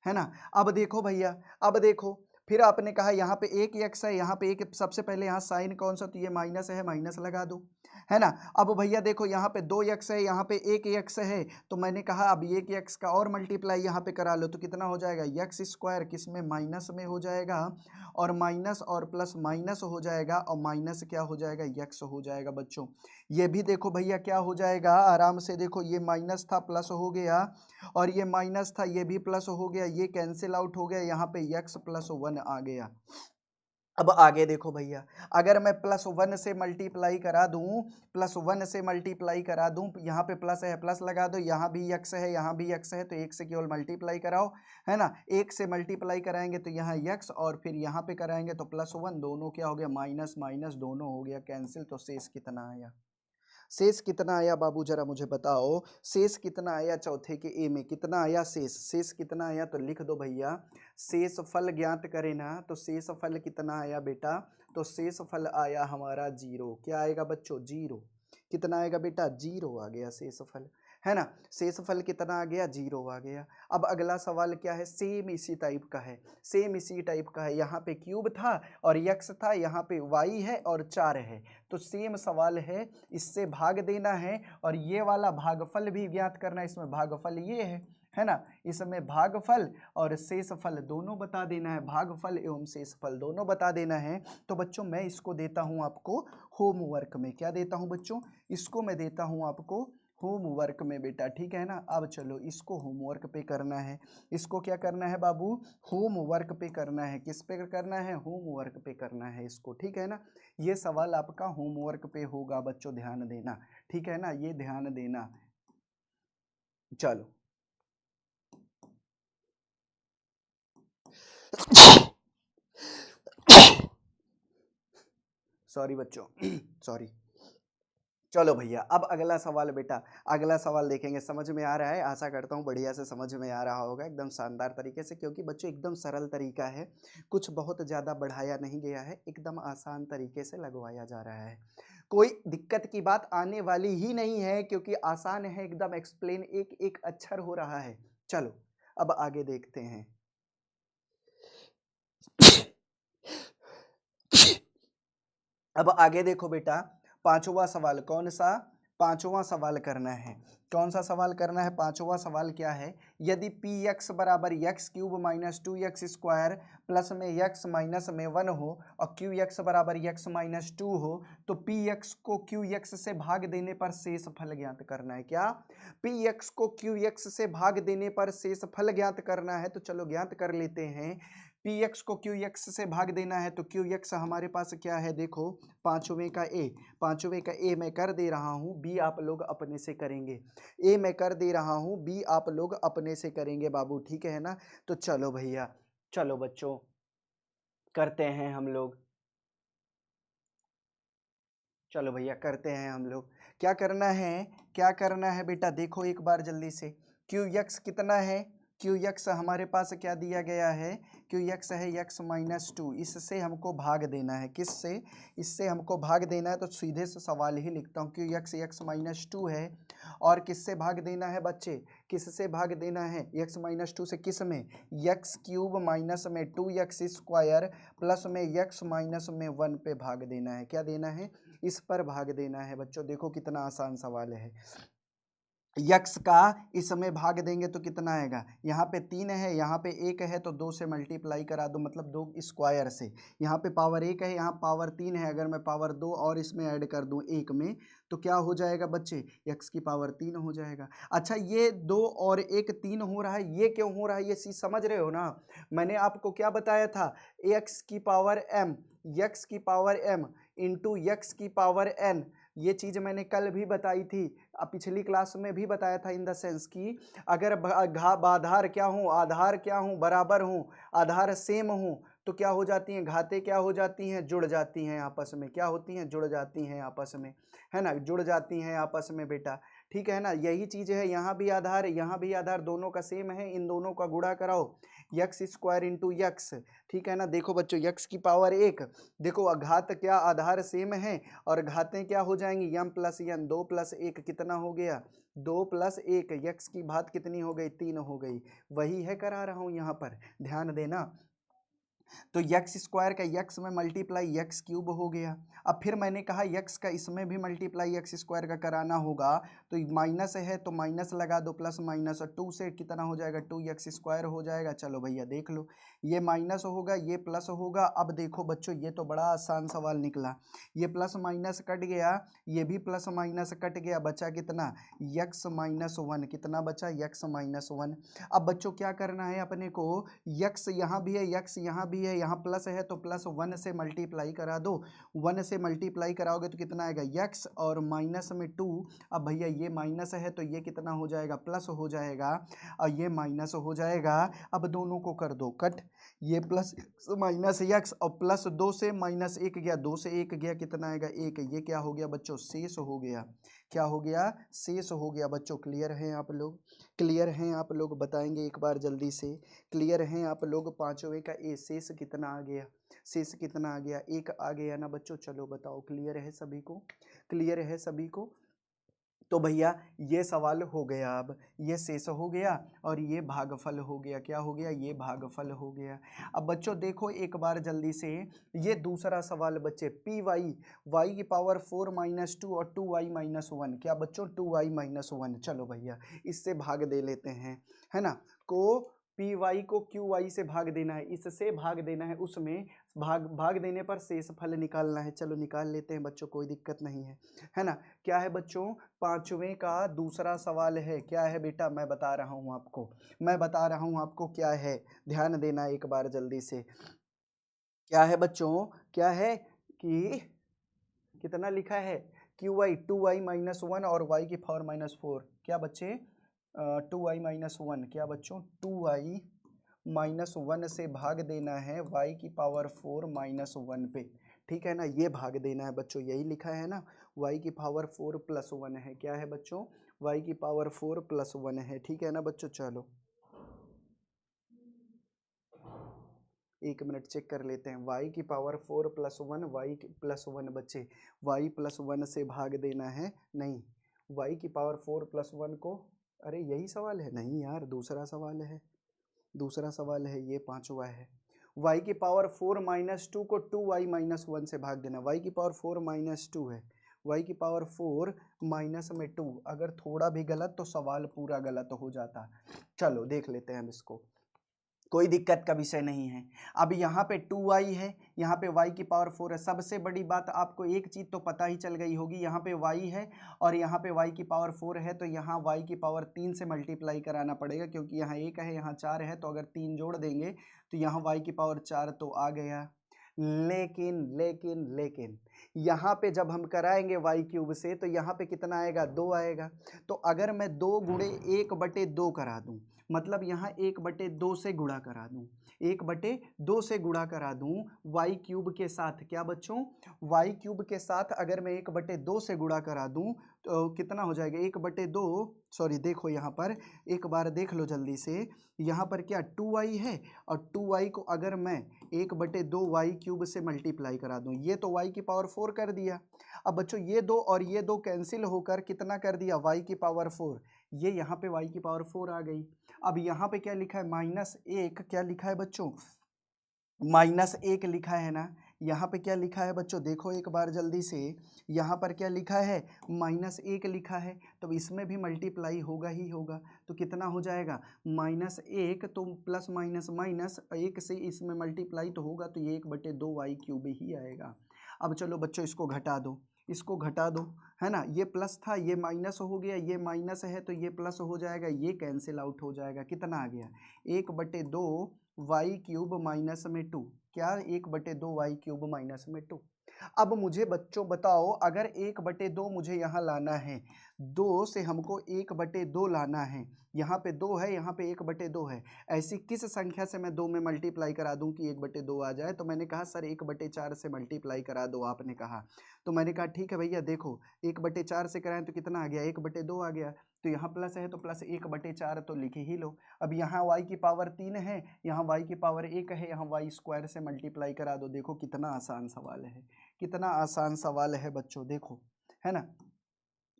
है ना। अब देखो भैया, अब देखो, फिर आपने कहा यहाँ पे 1 x है, यहाँ पे एक, सबसे पहले यहाँ साइन कौन सा, तो ये माइनस है, माइनस लगा दो, है ना। अब भैया देखो यहाँ पे 2 x है, यहाँ पे 1 x है, तो मैंने कहा अब 1 x का और मल्टीप्लाई यहाँ पे करा लो, तो कितना हो जाएगा, x स्क्वायर किस में, माइनस में हो जाएगा, और माइनस और प्लस माइनस हो जाएगा, और माइनस क्या हो जाएगा, x हो जाएगा बच्चों। ये भी देखो भैया क्या हो जाएगा, आराम से देखो, ये माइनस था प्लस हो गया, और ये माइनस था ये भी प्लस हो गया, ये कैंसिल आउट हो गया, यहाँ पे x +1 आ गया। अब आगे देखो भैया, अगर मैं +1 से मल्टीप्लाई करा दूं, +1 से मल्टीप्लाई करा दूं, यहाँ पे प्लस है, प्लस लगा दो, यहाँ भी x है, यहाँ भी x है, तो 1 से केवल मल्टीप्लाई कराओ, है ना। 1 से मल्टीप्लाई कराएंगे तो यहाँ x, और फिर यहाँ पे कराएंगे तो +1, दोनों क्या हो गया, माइनस माइनस दोनों हो गया कैंसिल। तो शेष कितना आया, शेष कितना आया बाबू, जरा मुझे बताओ, शेष कितना आया, चौथे के ए में कितना आया शेष, शेष कितना आया, तो लिख दो भैया, शेषफल ज्ञात करें ना, तो शेषफल कितना आया बेटा, तो शेषफल आया हमारा 0। क्या आएगा बच्चों, 0। कितना आएगा बेटा, 0 आ गया शेषफल, है ना। शेषफल कितना आ गया, 0 आ गया। अब अगला सवाल क्या है, सेम इसी टाइप का है, सेम इसी टाइप का है। यहाँ पे क्यूब था और x था, यहाँ पे y है और 4 है, तो सेम सवाल है, इससे भाग देना है, और ये वाला भागफल भी ज्ञात करना है। इसमें भागफल ये है ना, इसमें भागफल और शेषफल दोनों बता देना है, भागफल एवं शेषफल दोनों बता देना है। तो बच्चों मैं इसको देता हूं आपको होमवर्क में, क्या देता हूं बच्चों, इसको मैं देता हूं आपको होमवर्क में बेटा, ठीक है ना। अब चलो इसको होमवर्क पे करना है, इसको क्या करना है बाबू, होमवर्क पे करना है। किस पे करना है, होमवर्क पे करना है इसको, ठीक है ना। ये सवाल आपका होमवर्क पे होगा बच्चों, ध्यान देना, ठीक है ना, ये ध्यान देना। चलो सॉरी बच्चों सॉरी। चलो भैया, अब अगला सवाल बेटा, अगला सवाल देखेंगे। समझ में आ रहा है, आशा करता हूँ बढ़िया से समझ में आ रहा होगा, एकदम शानदार तरीके से, क्योंकि बच्चों एकदम सरल तरीका है, कुछ बहुत ज़्यादा बढ़ाया नहीं गया है, एकदम आसान तरीके से लगवाया जा रहा है। कोई दिक्कत की बात आने वाली ही नहीं है, क्योंकि आसान है एकदम, एक्सप्लेन एक एक अक्षर हो रहा है। चलो अब आगे देखते हैं। अब आगे देखो बेटा, पांचवा सवाल कौन सा, पांचवा सवाल करना है। कौन सा सवाल करना है? पांचवा सवाल क्या है, यदि पी एक्स बराबर x cube minus 2x square plus में x माइनस में 1 हो और क्यू एक्स बराबर x माइनस 2 हो तो पी एक्स को क्यू एक्स से भाग देने पर शेष फल ज्ञात करना है। क्या? पी एक्स को क्यू एक्स से भाग देने पर शेष फल ज्ञात करना है। तो चलो ज्ञात कर लेते हैं। पी एक्स को क्यू एक्स से भाग देना है तो क्यू एक्स हमारे पास क्या है, देखो पांचवें का ए मैं कर दे रहा हूँ, बी आप लोग अपने से करेंगे। ए मैं कर दे रहा हूँ, बी आप लोग अपने से करेंगे बाबू, ठीक है ना। तो चलो भैया, चलो बच्चों करते हैं हम लोग, चलो भैया करते हैं हम लोग। क्या करना है, क्या करना है बेटा, देखो एक बार जल्दी से। क्यू एक्स कितना है, क्यू एक्स हमारे पास क्या दिया गया है, क्यू एक्स है एक्स माइनस 2, इससे हमको भाग देना है। किससे? इससे हमको भाग देना है। तो सीधे से सवाल ही लिखता हूँ, क्यू एक्स एक्स माइनस 2 है और किससे भाग देना है बच्चे, किससे भाग देना है, एक्स माइनस 2 से। किस में? एक्स क्यूब माइनस में 2x स्क्वायर प्लस में एक्स माइनस में 1 पे भाग देना है। क्या देना है? इस पर भाग देना है बच्चों। देखो कितना आसान सवाल है। यक्स का इसमें भाग देंगे तो कितना आएगा, यहाँ पे 3 है, यहाँ पे 1 है तो 2 से मल्टीप्लाई करा दो, मतलब 2 स्क्वायर से। यहाँ पे पावर 1 है, यहाँ पावर 3 है, अगर मैं पावर 2 और इसमें ऐड कर दूँ 1 में तो क्या हो जाएगा बच्चे, x की पावर 3 हो जाएगा। अच्छा ये 2 और 1 3 हो रहा है, ये क्यों हो रहा है, ये चीज़ समझ रहे हो ना। मैंने आपको क्या बताया था, x की पावर m, x की पावर m इंटू x की पावर n, ये चीज़ मैंने कल भी बताई थी, पिछली क्लास में भी बताया था। इन द सेंस कि अगर आधार क्या हो, आधार क्या हो, बराबर हो, आधार सेम हो तो क्या हो जाती हैं, घातें क्या हो जाती हैं, जुड़ जाती हैं आपस में। क्या होती हैं? जुड़ जाती हैं आपस में, है ना, जुड़ जाती हैं आपस में बेटा, ठीक है ना। यही चीज़ है, यहाँ भी आधार, यहाँ भी आधार, दोनों का सेम है, इन दोनों का गुणा कराओ, एक्स स्क्वायर इंटू यक्स, ठीक है ना। देखो बच्चों यक्स की पावर 1, देखो घात क्या, आधार सेम है और घातें क्या हो जाएंगी, यम प्लस यन, 2 प्लस 1 कितना हो गया, 2 प्लस 1, यक्स की घात कितनी हो गई, 3 हो गई। वही है करा रहा हूँ यहाँ पर, ध्यान देना। तो यक्स स्क्वायर का यक्स में मल्टीप्लाई यक्स क्यूब हो गया। अब फिर मैंने कहा यक्स का इसमें भी मल्टीप्लाई यक्स स्क्वायर का कराना होगा, तो माइनस है तो माइनस लगा दो, प्लस माइनस, और 2 से कितना हो जाएगा, 2x स्क्वायर हो जाएगा। चलो भैया देख लो, ये माइनस होगा, ये प्लस होगा। अब देखो बच्चों ये तो बड़ा आसान सवाल निकला, ये प्लस माइनस कट गया, ये भी प्लस माइनस कट गया, बचा कितना, यक्स माइनस 1, कितना बचा, यक्स माइनस 1। अब बच्चों क्या करना है अपने को, यक्स यहाँ भी है, यक्स यहाँ भी है, यहाँ प्लस है तो प्लस 1 से मल्टीप्लाई करा दो, 1 से मल्टीप्लाई कराओगे तो कितना आएगा, यक्स और माइनस में 2। अब भैया ये माइनस है तो ये कितना हो जाएगा, प्लस हो जाएगा, और ये माइनस हो जाएगा। अब दोनों को कर दो कट, ये प्लस माइनस यक्स और प्लस 2 से माइनस 1 गया, 2 से 1 गया, कितना आएगा 1, ये क्या हो गया बच्चों, शेष हो गया। क्या हो गया, शेष हो गया। बच्चों क्लियर हैं आप लोग, क्लियर हैं आप लोग, बताएंगे एक बार जल्दी से, क्लियर हैं आप लोग। पांचवें का ए शेष कितना आ गया, शेष कितना आ गया, 1 आ गया ना बच्चों। चलो बताओ क्लियर है सभी को, क्लियर है सभी को। तो भैया ये सवाल हो गया, अब ये शेष हो गया और ये भागफल हो गया। क्या हो गया, ये भागफल हो गया। अब बच्चों देखो एक बार जल्दी से, ये दूसरा सवाल बच्चे, पी वाई, वाई की पावर 4 माइनस 2 और 2y माइनस 1, क्या बच्चों 2y माइनस 1। चलो भैया इससे भाग दे लेते हैं, है ना, को पी वाई को क्यू वाई से भाग देना है, इससे भाग देना है, उसमें भाग देने पर शेष फल निकालना है। चलो निकाल लेते हैं बच्चों, कोई दिक्कत नहीं है ना। क्या है बच्चों, पांचवें का दूसरा सवाल है। क्या है बेटा, मैं बता रहा हूँ आपको, मैं बता रहा हूँ आपको क्या है, ध्यान देना एक बार जल्दी से। क्या है बच्चों, क्या है कि कितना लिखा है, क्यू वाई 2y माइनस 1 और y की पावर माइनस 4। क्या बच्चे 2y माइनस 1, क्या बच्चों 2y माइनस 1 से भाग देना है y की पावर 4 माइनस 1 पे, ठीक है ना। ये भाग देना है बच्चों, यही लिखा है ना, y की पावर 4 प्लस 1 है। क्या है बच्चों, y की पावर 4 प्लस 1 है, ठीक है ना बच्चों। चलो 1 मिनट चेक कर लेते हैं, y की पावर 4 प्लस 1, वाई प्लस 1 बच्चे, y प्लस 1 से भाग देना है, नहीं y की पावर 4 प्लस 1 को, अरे यही सवाल है, नहीं यार दूसरा सवाल है, दूसरा सवाल है, ये पांचवा है। y की पावर 4 माइनस 2 को 2y माइनस 1 से भाग देना, y की पावर 4 माइनस 2 है, वाई की पावर 4 माइनस में 2। अगर थोड़ा भी गलत तो सवाल पूरा गलत हो जाता। चलो देख लेते हैं हम इसको, कोई दिक्कत का विषय नहीं है। अब यहाँ पे 2y है, यहाँ पे y की पावर 4 है। सबसे बड़ी बात आपको एक चीज़ तो पता ही चल गई होगी, यहाँ पे y है और यहाँ पे y की पावर 4 है, तो यहाँ y की पावर 3 से मल्टीप्लाई कराना पड़ेगा, क्योंकि यहाँ 1 है यहाँ 4 है, तो अगर 3 जोड़ देंगे तो यहाँ y की पावर 4 तो आ गया। लेकिन लेकिन लेकिन यहाँ पे जब हम कराएंगे y क्यूब से तो यहाँ पे कितना आएगा, 2 आएगा। तो अगर मैं 2 गुणे 1/2 करा दूं, मतलब यहाँ 1/2 से गुणा करा दूं, 1/2 से गुणा करा दूं वाई क्यूब के साथ, क्या बच्चों, वाई क्यूब के साथ अगर मैं 1/2 से गुणा करा दूं तो कितना हो जाएगा, 1/2, सॉरी देखो यहाँ पर एक बार देख लो जल्दी से, यहाँ पर क्या 2y है और 2y को अगर मैं 1/2 वाई क्यूब से मल्टीप्लाई करा दूं, ये तो y की पावर 4 कर दिया। अब बच्चों ये दो और ये दो कैंसिल होकर कितना कर दिया, y की पावर 4, ये यहाँ पे y की पावर 4 आ गई। अब यहाँ पे क्या लिखा है, -1, क्या लिखा है बच्चों, -1 लिखा है ना। यहाँ पे क्या लिखा है बच्चों, देखो एक बार जल्दी से, यहाँ पर क्या लिखा है, -1 लिखा है, तो इसमें भी मल्टीप्लाई होगा ही होगा, तो कितना हो जाएगा, -1, तो प्लस माइनस माइनस 1 से इसमें मल्टीप्लाई तो होगा, तो ये 1/2 वाई क्यूब ही आएगा। अब चलो बच्चों इसको घटा दो, इसको घटा दो, है ना, ये प्लस था ये माइनस हो गया, ये माइनस है तो ये प्लस हो जाएगा, ये कैंसिल आउट हो जाएगा, कितना आ गया, 1/2 वाई क्यूब माइनस में 2, क्या 1/2 वाई क्यूब माइनस में 2। अब मुझे बच्चों बताओ, अगर 1/2 मुझे यहाँ लाना है, 2 से हमको 1/2 लाना है, यहाँ पे 2 है यहाँ पे 1/2 है, ऐसी किस संख्या से मैं 2 में मल्टीप्लाई करा दूं कि 1/2 आ जाए। तो मैंने कहा सर 1/4 से मल्टीप्लाई करा दो, आपने कहा, तो मैंने कहा ठीक है भैया, देखो 1/4 से कराएं तो कितना आ गया, 1/2 आ गया, तो यहाँ प्लस है तो प्लस 1/4 तो लिख ही लो। अब यहाँ y की पावर 3 है, यहाँ y की पावर 1 है, यहाँ y स्क्वायर से मल्टीप्लाई करा दो। देखो कितना आसान सवाल है, कितना आसान सवाल है बच्चों, देखो है ना,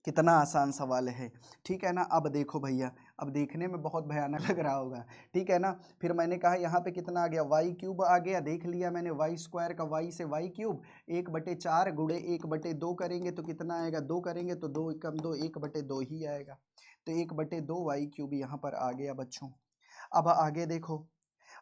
कितना आसान सवाल है, ठीक है ना। अब देखो भैया, अब देखने में बहुत भयानक लग रहा होगा, ठीक है ना। फिर मैंने कहा यहाँ पे कितना आ गया, वाई क्यूब आ गया, देख लिया मैंने, वाई स्क्वायर का वाई से वाई क्यूब, 1/4 गुणे 1/2 करेंगे तो कितना आएगा, 2 करेंगे तो 2 कम 2, 1/2 ही आएगा, तो 1/2 वाई क्यूब यहाँ पर आ गया बच्चों। अब आगे देखो,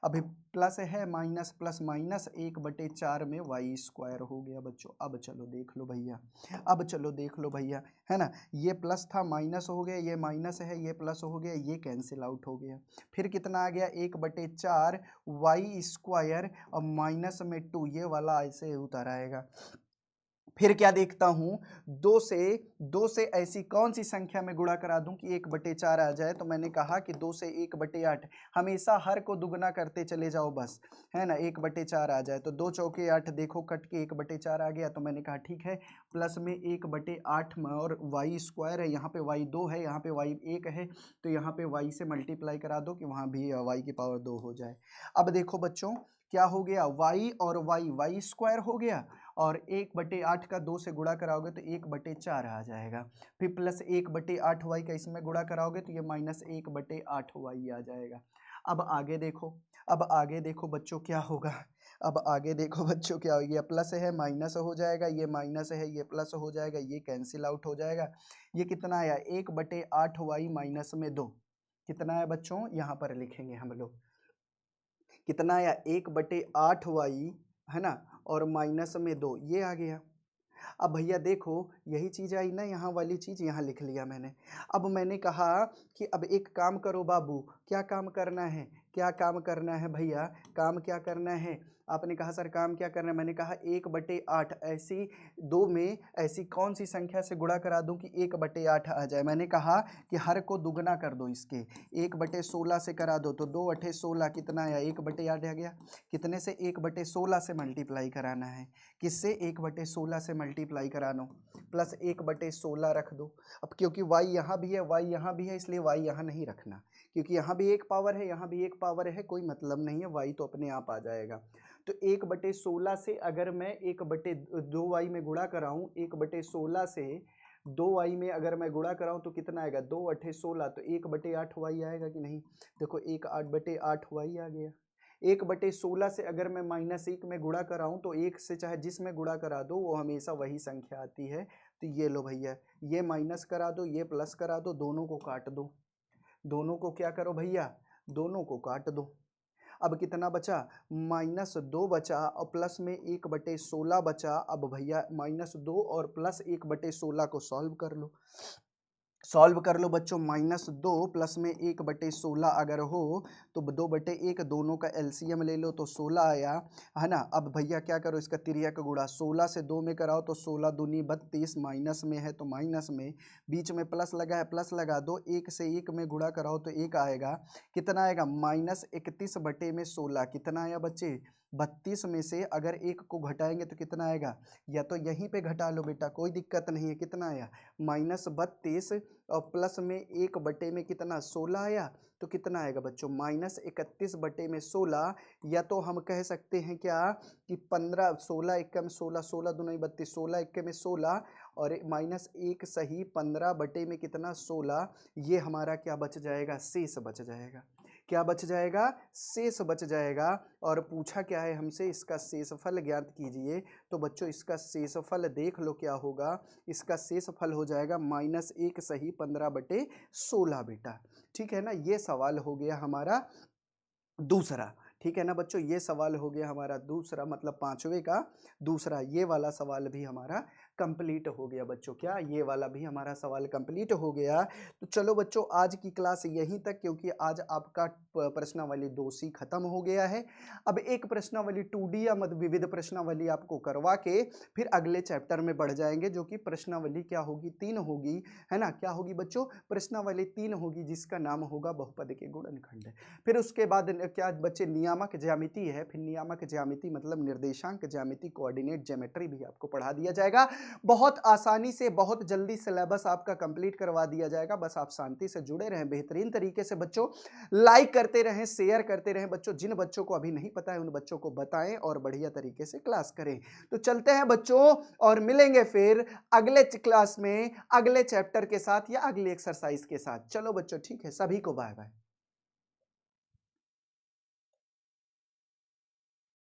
अभी प्लस है माइनस प्लस माइनस 1/4 में वाई स्क्वायर हो गया बच्चों। अब चलो देख लो भैया, अब चलो देख लो भैया, है ना, ये प्लस था माइनस हो गया, ये माइनस है ये प्लस हो गया, ये कैंसिल आउट हो गया। फिर कितना आ गया, 1/4 वाई स्क्वायर और माइनस में 2, ये वाला ऐसे उतर आएगा। फिर क्या देखता हूँ, 2 से ऐसी कौन सी संख्या में गुणा करा दूं कि 1/4 आ जाए। तो मैंने कहा कि 2 से 1/8, हमेशा हर को दुगना करते चले जाओ बस, है ना, 1/4 आ जाए, तो 2 चौके 8, देखो कट के 1/4 आ गया। तो मैंने कहा ठीक है, प्लस में 1/8 में, और वाई स्क्वायर है, यहाँ पे वाई 2 है, यहाँ पे वाई 1 है, तो यहाँ पे वाई से मल्टीप्लाई करा दो कि वहाँ भी वाई की पावर 2 हो जाए। अब देखो बच्चों क्या हो गया, वाई और वाई स्क्वायर हो गया, और 1/8 का 2 से गुणा कराओगे तो 1/4 आ जाएगा। फिर प्लस 1/8 वाई का इसमें गुणा कराओगे तो ये -1/8 वाई आ जाएगा। अब आगे देखो, अब आगे देखो बच्चों क्या होगा, अब आगे देखो बच्चों क्या होगा, ये प्लस है माइनस हो जाएगा, ये माइनस है ये प्लस हो जाएगा, ये कैंसिल आउट हो जाएगा। ये कितना आया, 1/8 वाई माइनस में 2, कितना है बच्चों, यहाँ पर लिखेंगे हम लोग, कितना आया, 1/8 वाई, है ना, और माइनस में 2, ये आ गया। अब भैया देखो यही चीज़ आई ना, यहाँ वाली चीज़ यहाँ लिख लिया मैंने। अब मैंने कहा कि अब एक काम करो बाबू, क्या काम करना है, क्या काम करना है भैया, काम क्या करना है। आपने कहा सर काम क्या करना है, मैंने कहा 1/8, ऐसी 2 में ऐसी कौन सी संख्या से गुणा करा दूं कि 1/8 आ जाए। मैंने कहा कि हर को दुगना कर दो इसके, 1/16 से करा दो, तो 2 8 16 कितना आया, 1/8 आ गया। कितने से, 1/16 से मल्टीप्लाई कराना है, किससे, 1/16 से मल्टीप्लाई कराना, प्लस 1/16 रख दो। अब क्योंकि y यहाँ भी है, y यहाँ भी है, इसलिए y यहाँ नहीं रखना, क्योंकि यहाँ भी एक पावर है यहाँ भी एक पावर है, कोई मतलब नहीं है, y तो अपने आप आ जाएगा। तो 1/16 से अगर मैं 1/2 y में गुणा कराऊँ, 1/16 से 2y में अगर मैं गुणा कराऊँ तो कितना आएगा, 2 8 16, तो 1/8 y आएगा कि नहीं। देखो 1/8 y आ गया। 1/16 से अगर मैं -1 में गुणा कराऊँ तो 1 से चाहे जिस में गुणा करा दो वो हमेशा वही संख्या आती है, तो ये लो भैया, ये माइनस करा दो, ये प्लस करा दो, दोनों को काट दो, दोनों को क्या करो भैया, दोनों को काट दो। अब कितना बचा, -2 बचा और प्लस में 1/16 बचा। अब भैया -2 और प्लस 1/16 को सॉल्व कर लो, सॉल्व कर लो बच्चों। -2 प्लस में 1/16 अगर हो तो 2/1, दोनों का एलसीएम ले लो तो 16 आया, है ना। अब भैया क्या करो, इसका तिर्यक गुणा 16 से 2 में कराओ तो 16 दूनी 32, माइनस में है तो माइनस में, बीच में प्लस लगा है प्लस लगा दो, 1 से 1 में गुणा कराओ तो 1 आएगा। कितना आएगा, -31/16। कितना आया बच्चे, 32 में से अगर 1 को घटाएंगे तो कितना आएगा, या तो यहीं पे घटा लो बेटा, कोई दिक्कत नहीं है। कितना आया, -32 और प्लस में 1 में कितना 16 आया, तो कितना आएगा बच्चों, -31/16। या तो हम कह सकते हैं क्या कि 15, 16 1 में 16, 16 दूनी 32, 16 1 में 16 और -1 सही 15 में कितना 16। ये हमारा क्या बच जाएगा, शेष बच जाएगा। क्या बच जाएगा, शेष बच जाएगा। और पूछा क्या है हमसे, इसका शेषफल ज्ञात कीजिए। तो बच्चों इसका शेषफल देख लो क्या होगा, इसका शेषफल हो जाएगा -1 सही 15/16 बेटा। ठीक है ना, ये सवाल हो गया हमारा दूसरा। ठीक है ना बच्चों, ये सवाल हो गया हमारा दूसरा, मतलब 5वें का दूसरा। ये वाला सवाल भी हमारा कंप्लीट हो गया बच्चों। क्या, ये वाला भी हमारा सवाल कंप्लीट हो गया। तो चलो बच्चों आज की क्लास यहीं तक, क्योंकि आज आपका प्रश्नावली 2C खत्म हो गया है। अब एक प्रश्नावली 2D या मत विविध प्रश्नावली आपको करवा के फिर अगले चैप्टर में बढ़ जाएंगे, जो कि प्रश्नावली क्या होगी, 3 होगी, है ना। क्या होगी बच्चों, प्रश्नावली 3 होगी, जिसका नाम होगा बहुपद के गुणनखंड। फिर उसके बाद क्या बच्चे, नियामक ज्यामिति है। फिर नियामक ज्यामिति मतलब निर्देशांक ज्यामिति, कोऑर्डिनेट ज्योमेट्री भी आपको पढ़ा दिया जाएगा। बहुत आसानी से, बहुत जल्दी सिलेबस आपका कंप्लीट करवा दिया जाएगा। बस आप शांति से जुड़े रहें बेहतरीन तरीके से बच्चों, लाइक करते रहें, शेयर करते रहें बच्चों। जिन बच्चों को अभी नहीं पता है उन बच्चों को बताएं और बढ़िया तरीके से क्लास करें। तो चलते हैं बच्चों और मिलेंगे फिर अगले क्लास में अगले चैप्टर के साथ या अगले एक्सरसाइज के साथ। चलो बच्चों ठीक है, सभी को बाय बाय।